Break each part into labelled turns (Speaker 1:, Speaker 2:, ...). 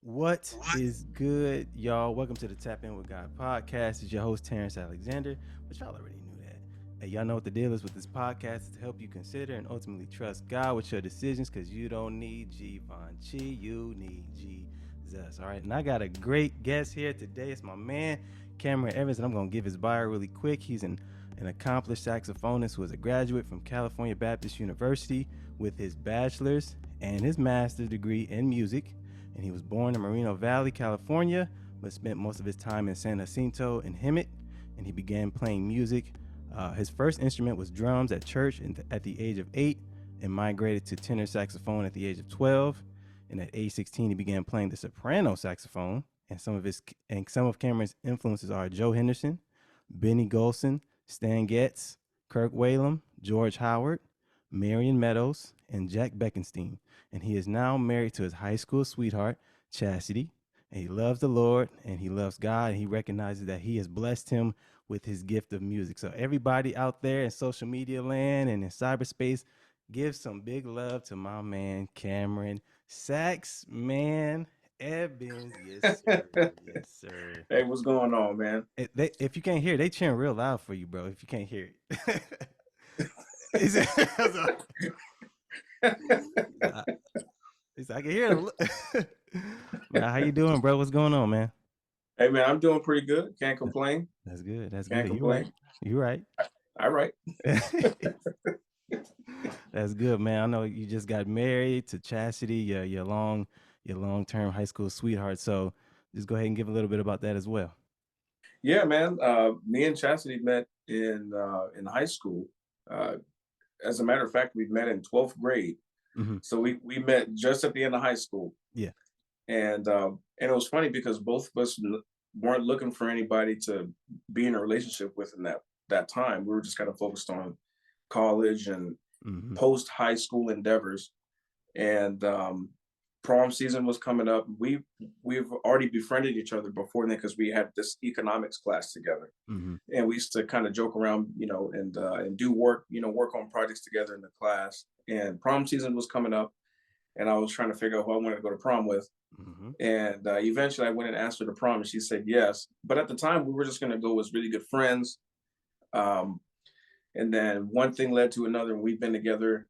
Speaker 1: What is good, y'all? Welcome to the Tap In with God podcast. It's your host, Terrence Alexander, but y'all already knew that. Hey, y'all know what the deal is with this podcast is to help you consider and ultimately trust God with your decisions because you don't need Givenchy, you need Jesus. All right, and I got a great guest here today. It's my man, Cameron Evans, and I'm going to give his bio really quick. He's an accomplished saxophonist who is a graduate from California Baptist University with his bachelor's and his master's degree in music, and he was born in Moreno Valley, California, but spent most of his time in San Jacinto and Hemet, and he began playing music. His first instrument was drums at church at the age of 8, and migrated to tenor saxophone at the age of 12. And at age 16, he began playing the soprano saxophone. And some of Cameron's influences are Joe Henderson, Benny Golson, Stan Getz, Kirk Whalum, George Howard, Marion Meadows, and Jack Beckenstein. And he is now married to his high school sweetheart, Chastity. And he loves the Lord and he loves God. And he recognizes that he has blessed him with his gift of music. So everybody out there in social media land and in cyberspace, give some big love to my man, Cameron Sax Man Evans. Yes, sir. Yes, sir.
Speaker 2: Hey, what's going on, man?
Speaker 1: If you can't hear it, they cheering real loud for you, bro. If you can't hear it. I, I can hear it. Man, how you doing, bro? What's going on, man?
Speaker 2: Hey, man, I'm doing pretty good. Can't complain.
Speaker 1: That's good. That's
Speaker 2: Can't
Speaker 1: good. You right.
Speaker 2: complain.
Speaker 1: You right.
Speaker 2: All right.
Speaker 1: That's good, man. I know you just got married to Chastity, your long-term high school sweetheart. So just go ahead and give a little bit about that as well.
Speaker 2: Yeah, man. Me and Chastity met in high school. Uh, as a matter of fact, we met in 12th grade.
Speaker 1: Mm-hmm.
Speaker 2: So we met just at the end of high school.
Speaker 1: Yeah.
Speaker 2: And it was funny because both of us weren't looking for anybody to be in a relationship with in that time. We were just kind of focused on college and post high school endeavors. And prom season was coming up. We've already befriended each other before then because we had this economics class together, and we used to kind of joke around, and do work, work on projects together in the class. And prom season was coming up, and I was trying to figure out who I wanted to go to prom with. And eventually, I went and asked her to prom, and she said yes. But at the time, we were just going to go as really good friends. And then one thing led to another, and we've been together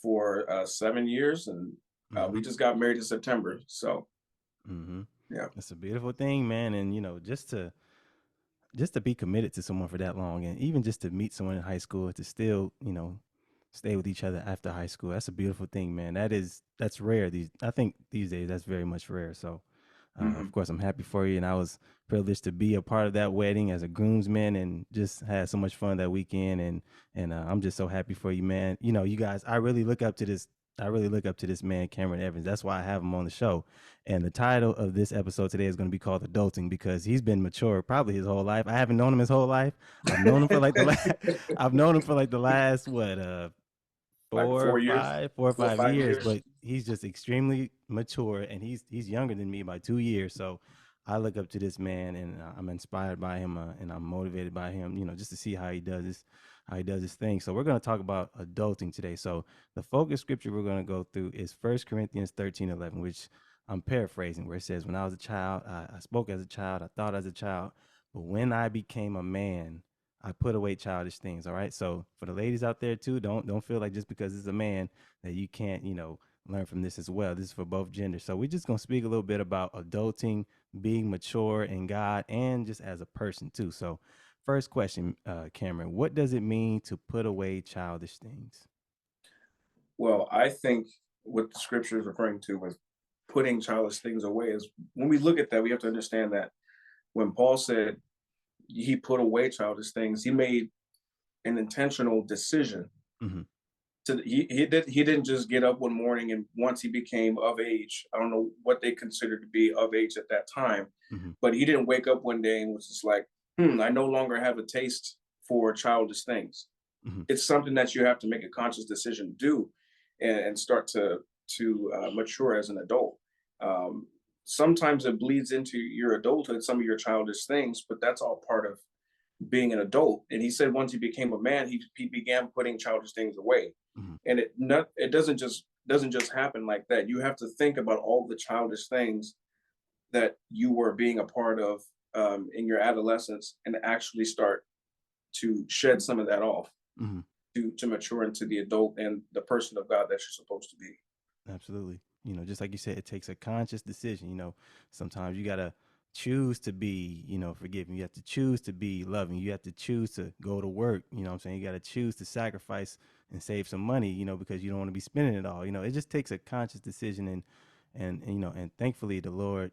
Speaker 2: for 7 years, and we just got married in September. So, yeah,
Speaker 1: it's a beautiful thing, man. And just to be committed to someone for that long, and even just to meet someone in high school, to still stay with each other after high school, that's a beautiful thing, man. That's rare. I think these days that's very much rare. So of course, I'm happy for you, and I was privileged to be a part of that wedding as a groomsman, and just had so much fun that weekend. And I'm just so happy for you, man. You guys, I really look up to this. I really look up to this man, Cameron Evans. That's why I have him on the show. And the title of this episode today is going to be called Adulting because he's been mature probably his whole life. I haven't known him his whole life. I've known him for like I've known him for like the last
Speaker 2: like 4 years,
Speaker 1: 4 or 5 years, but he's just extremely mature, and he's younger than me by 2 years. So I look up to this man, and I'm inspired by him, and I'm motivated by him, just to see how he does his thing. So we're going to talk about adulting today. So the focus scripture we're going to go through is 1 Corinthians 13:11, which I'm paraphrasing, where it says, when I was a child, I spoke as a child, I thought as a child, but when I became a man, I put away childish things. All right. So for the ladies out there too, don't feel like just because it's a man that you can't, learn from this as well. This is for both genders. So we're just gonna speak a little bit about adulting, being mature in God, and just as a person too. So first question, Cameron, what does it mean to put away childish things?
Speaker 2: Well, I think what the scripture is referring to with putting childish things away is when we look at that, we have to understand that when Paul said he put away childish things, he made an intentional decision. He didn't just get up one morning and once he became of age, I don't know what they considered to be of age at that time, but he didn't wake up one day and was just like, I no longer have a taste for childish things. It's something that you have to make a conscious decision to do, and start to mature as an adult. Sometimes it bleeds into your adulthood, some of your childish things, but that's all part of being an adult. And he said once he became a man, he began putting childish things away. And it doesn't just happen like that. You have to think about all the childish things that you were being a part of in your adolescence, and actually start to shed some of that off
Speaker 1: Hmm.
Speaker 2: to mature into the adult and the person of God that you're supposed to be.
Speaker 1: Absolutely. Just like you said, it takes a conscious decision. Sometimes you got to choose to be, forgiving. You have to choose to be loving. You have to choose to go to work. You know what I'm saying? You got to choose to sacrifice and save some money, because you don't want to be spending it all. It just takes a conscious decision. And thankfully, the Lord,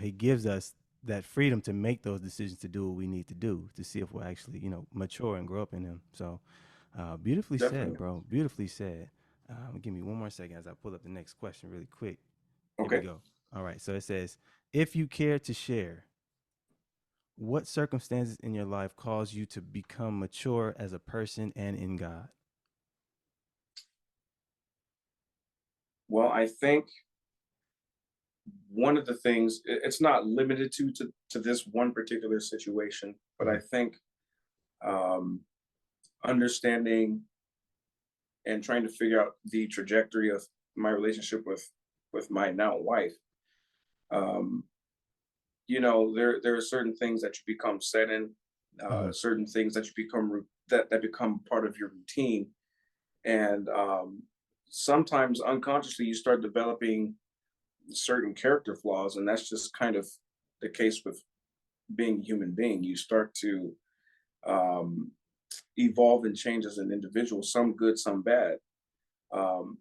Speaker 1: He gives us that freedom to make those decisions to do what we need to do to see if we'll actually, mature and grow up in Him. So, beautifully said,
Speaker 2: Definitely.
Speaker 1: bro. Beautifully said. Give me one more second as I pull up the next question really quick. Here we
Speaker 2: Okay.
Speaker 1: go. All right. So it says, if you care to share, what circumstances in your life cause you to become mature as a person and in God?
Speaker 2: Well, I think one of the things, it's not limited to this one particular situation, but I
Speaker 1: Mm-hmm.
Speaker 2: think um, understanding and trying to figure out the trajectory of my relationship with my now wife. Um, there are certain things that you become set in,
Speaker 1: Mm-hmm.
Speaker 2: certain things that you become that become part of your routine, and sometimes unconsciously you start developing certain character flaws, and that's just kind of the case with being a human being. You start to um, evolve and change as an individual, some good, some bad. Um,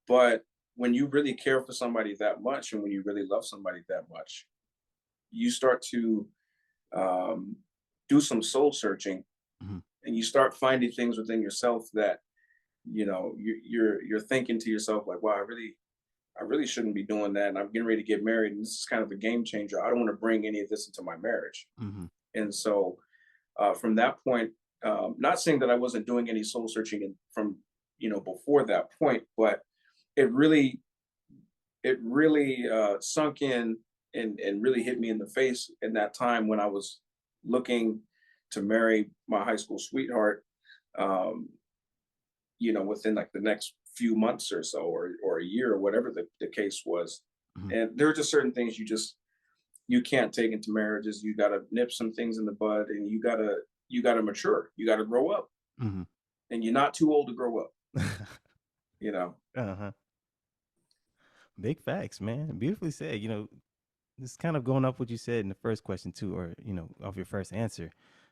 Speaker 2: but when you really care for somebody that much, and when you really love somebody that much, you start to um, do some soul searching,
Speaker 1: Mm-hmm.
Speaker 2: and you start finding things within yourself that you're thinking to yourself like, wow, I really shouldn't be doing that, and I'm getting ready to get married, and this is kind of a game changer. I don't want to bring any of this into my marriage.
Speaker 1: Mm-hmm.
Speaker 2: And so from that point, not saying that I wasn't doing any soul searching from before that point, but it really sunk in and really hit me in the face in that time when I was looking to marry my high school sweetheart. Um, within like the next few months or so, or a year, or whatever the case was.
Speaker 1: Mm-hmm.
Speaker 2: And there are just certain things you can't take into marriages. You got to nip some things in the bud, and you got to mature. You got to grow up,
Speaker 1: Mm-hmm.
Speaker 2: and you're not too old to grow up. You know.
Speaker 1: Uh-huh. Big facts, man. Beautifully said. This kind of going off what you said in the first question too, or off your first answer,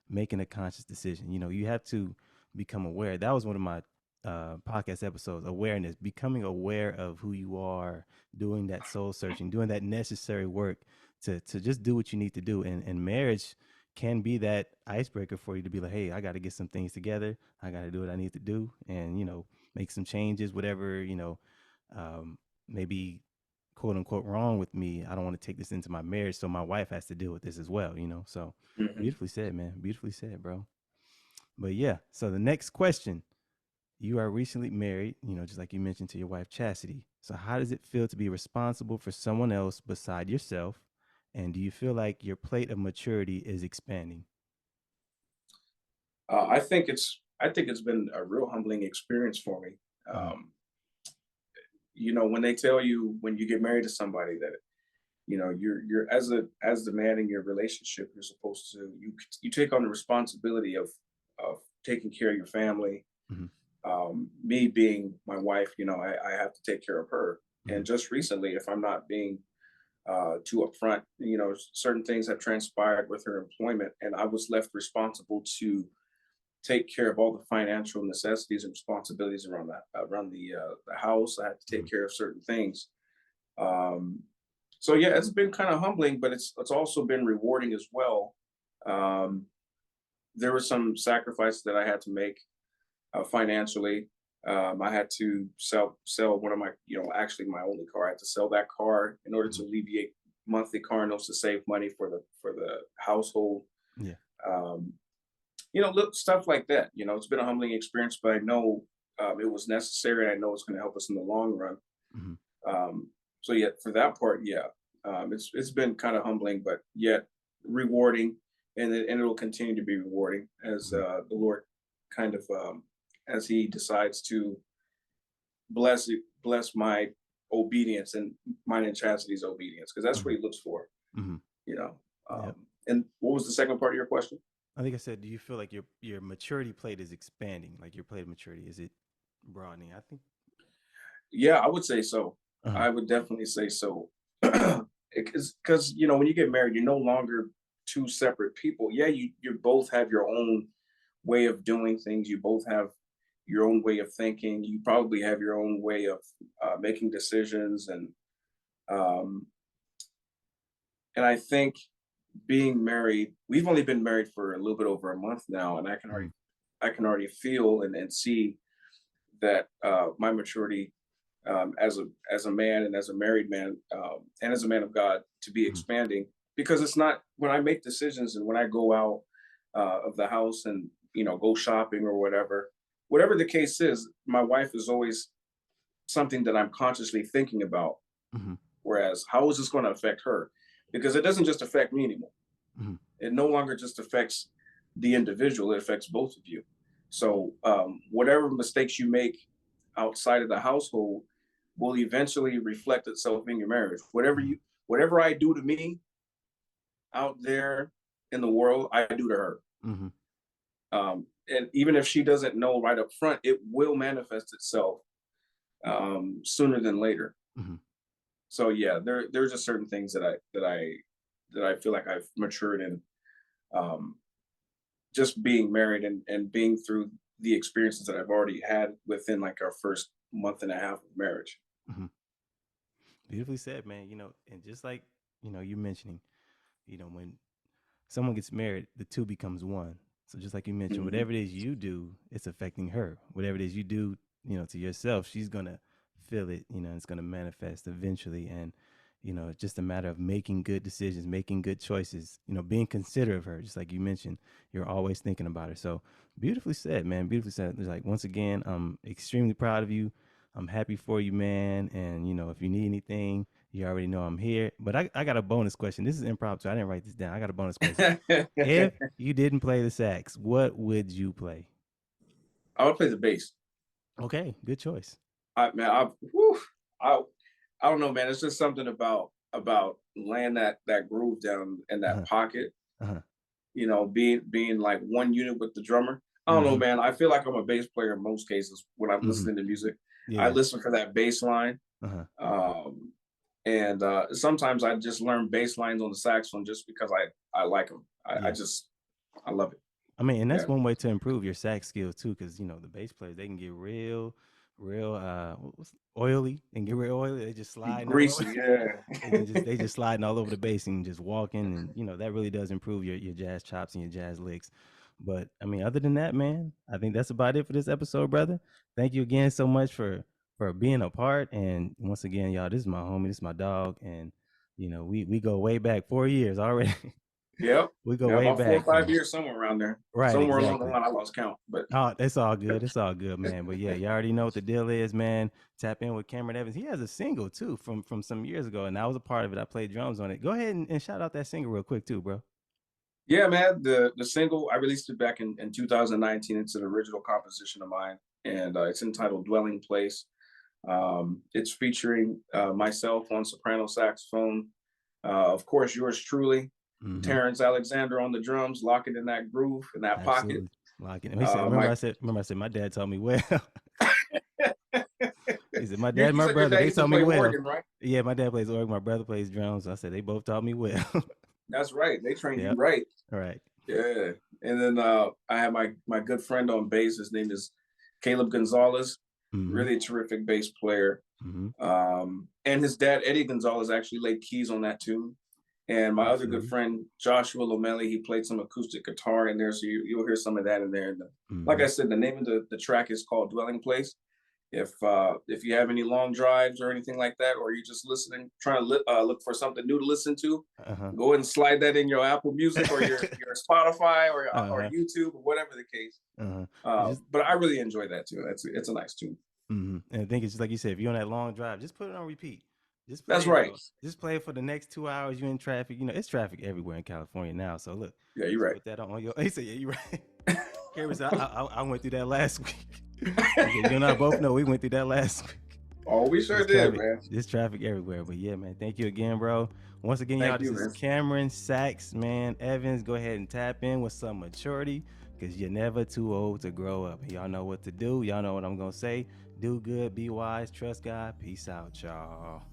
Speaker 1: making a conscious decision. You have to become aware. That was one of my podcast episodes, awareness, becoming aware of who you are, doing that soul searching, doing that necessary work to just do what you need to do. And marriage can be that icebreaker for you to be like, hey, I got to get some things together. I got to do what I need to do, and make some changes, whatever um, maybe quote unquote wrong with me. I don't want to take this into my marriage, so my wife has to deal with this as well. So
Speaker 2: Hmm.
Speaker 1: beautifully said, man. Beautifully said, bro. But yeah, so the next question. You are recently married, just like you mentioned to your wife Chastity. So how does it feel to be responsible for someone else beside yourself? And do you feel like your plate of maturity is expanding?
Speaker 2: I think it's been a real humbling experience for me.
Speaker 1: Mm-hmm.
Speaker 2: Um, when they tell you when you get married to somebody that you're as the man in your relationship, you're supposed to you take on the responsibility of taking care of your family.
Speaker 1: Mm-hmm.
Speaker 2: Me being my wife, I have to take care of her.
Speaker 1: Mm-hmm.
Speaker 2: And just recently, if I'm not being too upfront, certain things have transpired with her employment, and I was left responsible to take care of all the financial necessities and responsibilities around the house. I had to
Speaker 1: Mm-hmm.
Speaker 2: take care of certain things. Um, so yeah, it's been kind of humbling, but it's also been rewarding as well. Um, there were some sacrifices that I had to make financially. I had to sell one of my, actually my only car. I had to sell that car in order
Speaker 1: Mm-hmm.
Speaker 2: to alleviate monthly car notes to save money for the household.
Speaker 1: Yeah.
Speaker 2: Um, look, stuff like that. It's been a humbling experience, but I know it was necessary, and I know it's going to help us in the long run.
Speaker 1: Mm-hmm.
Speaker 2: Um, so yeah, for that part, yeah, it's been kind of humbling, but yet rewarding, and it'll continue to be rewarding as
Speaker 1: Mm-hmm.
Speaker 2: the Lord as He decides to bless my obedience and mine and Chastity's obedience, because that's what he looks for. You know.
Speaker 1: Yep.
Speaker 2: And what was the second part of your question?
Speaker 1: I think I said, do you feel like your maturity plate is expanding? Like your plate of maturity, is it broadening? I think.
Speaker 2: Yeah, I would say so. I would definitely say so. Because when you get married, you're no longer two separate people. Yeah, you both have your own way of doing things. You both have your own way of thinking. You probably have your own way of making decisions, um, and I think being married, we've only been married for a little bit over a month now, and I can already feel and see that my maturity as a man and as a married man and as a man of God to be expanding, because it's not when I make decisions and when I go out of the house and go shopping or whatever the case is, my wife is always something that I'm consciously thinking about. Whereas, how is this going to affect her? Because it doesn't just affect me anymore. It no longer just affects the individual; it affects both of you. So, whatever mistakes you make outside of the household will eventually reflect itself in your marriage. Whatever I do to me out there in the world, I do to her. And even if she doesn't know right up front, it will manifest itself sooner than later. So yeah, there's just certain things that I feel like I've matured in, just being married and being through the experiences that I've already had within like our first month and a half of marriage.
Speaker 1: Beautifully said, man. And just like you mentioning, when someone gets married, the two becomes one. So just like you mentioned, whatever it is you do, it's affecting her. Whatever it is you do, to yourself, she's gonna feel it. It's gonna manifest eventually, and it's just a matter of making good decisions, making good choices. Being considerate of her, just like you mentioned, you're always thinking about her. So beautifully said, man. Beautifully said. Like once again, I'm extremely proud of you. I'm happy for you, man. And if you need anything, you already know I'm here. But I got a bonus question. This is impromptu. I didn't write this down. I got a bonus question. If you didn't play the sax, what would you play?
Speaker 2: I would play the bass.
Speaker 1: Okay, good choice.
Speaker 2: I don't know, man. It's just something about laying that groove down in that pocket. Being like one unit with the drummer. I don't know, man. I feel like I'm a bass player in most cases when I'm listening to music.
Speaker 1: Yeah.
Speaker 2: I listen for that bass line. And sometimes I just learn bass lines on the saxophone just because I like them. I love it.
Speaker 1: I mean, and that's one way to improve your sax skills too, because the bass players, they can get real oily and get real oily. They just slide
Speaker 2: greasy,
Speaker 1: they just sliding all over the bass and just walking, and that really does improve your jazz chops and your jazz licks. But I mean, other than that, man, I think that's about it for this episode, brother. Thank you again so much for being a part. And once again, y'all, this is my homie, this is my dog, and we go way back 4 years already.
Speaker 2: Yep.
Speaker 1: We go way
Speaker 2: about
Speaker 1: back
Speaker 2: 4 or 5 years, somewhere around there.
Speaker 1: Right.
Speaker 2: Somewhere
Speaker 1: Exactly.
Speaker 2: along the line, I lost count. But
Speaker 1: it's all good. It's all good, man. But yeah, you already know what the deal is, man. Tap in with Cameron Evans. He has a single too from some years ago, and I was a part of it. I played drums on it. Go ahead and shout out that single real quick too, bro.
Speaker 2: Yeah, man. The single, I released it back in 2019. It's an original composition of mine, and it's entitled "Dwelling Place." It's featuring myself on soprano saxophone, of course, yours truly, Terrence Alexander on the drums, locking in that groove in that
Speaker 1: Absolutely.
Speaker 2: pocket.
Speaker 1: Locking. He said, remember I said my dad taught me well. He said my dad and my brother, they taught me well.
Speaker 2: Organ, right?
Speaker 1: Yeah, my dad plays organ, my brother plays drums. I said they both taught me well.
Speaker 2: That's right. They trained you right.
Speaker 1: Right.
Speaker 2: Yeah. And then I have my good friend on bass. His name is Caleb Gonzalez. Really terrific bass player. And his dad, Eddie Gonzalez, actually laid keys on that tune. And my other good friend, Joshua Lomeli, he played some acoustic guitar in there. So you'll hear some of that in there. And like I said, the name of the track is called Dwelling Place. If you have any long drives or anything like that, or you're just listening, trying to look for something new to listen to, go ahead and slide that in your Apple Music or your Spotify or YouTube or whatever the case. But I really enjoy that too. It's a nice tune.
Speaker 1: And I think it's just like you said, if you're on that long drive, just put it on repeat. Just
Speaker 2: play. That's right.
Speaker 1: Just play it for the next 2 hours. You're in traffic. It's traffic everywhere in California now. So look.
Speaker 2: Yeah, you're right.
Speaker 1: Put that on your. He said, "Yeah, you're right." Cameron said, I went through that last week. Said, you and I both know we went through that last week.
Speaker 2: Oh, we sure
Speaker 1: This
Speaker 2: did,
Speaker 1: traffic,
Speaker 2: man.
Speaker 1: this traffic everywhere. But yeah, man, thank you again, bro. Once again, y'all,
Speaker 2: Thank
Speaker 1: this
Speaker 2: you,
Speaker 1: is
Speaker 2: man.
Speaker 1: Cameron Sachs, man. Evans, go ahead and tap in with some maturity because you're never too old to grow up. Y'all know what to do. Y'all know what I'm going to say. Do good, be wise, trust God. Peace out, y'all.